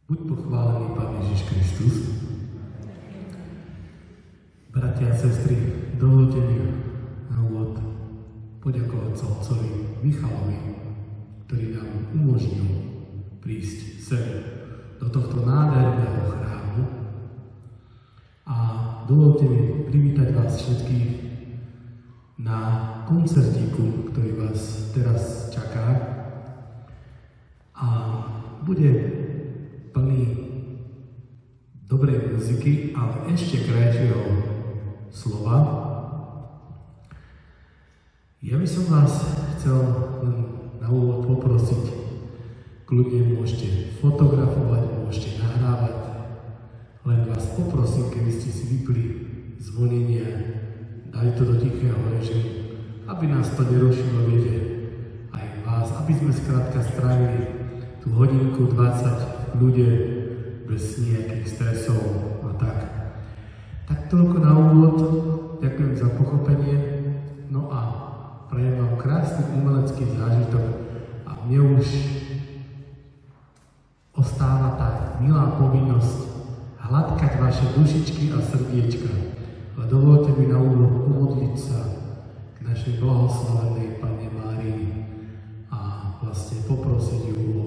Buď pochválený Pán Ježiš Kristus. Bratia a sestry, dovolte mi na úvod poďakovať sa otcovi Michalovi, ktorý nám umožnil prísť sem do tohto nádherného chrámu. A dovolte mi privítať vás všetkých na koncertíku, ktorý vás teraz čaká. A bude plný dobrej muziky, ale ešte krajšieho slova. Ja by som vás chcel na úvod poprosiť, kľudne môžete fotografovať, môžete nahrávať, len vás poprosím, keby ste si vypli zvonenie, dali to do tichého režimu, aby nás to nerušilo, viete, aj vás, aby sme skrátka strávili tú hodinku 20 v ľude, bez nejakých stresov a tak. Tak toľko na úvod, ďakujem za pochopenie, no a prajem vám krásny umelecký zážitok a mne už ostáva tá milá povinnosť hladkať vaše dušičky a srdiečka. Ale dovolte mi na úvod pomodliť sa k našej blahoslavenej Panne Márii a vlastne poprosiť ju o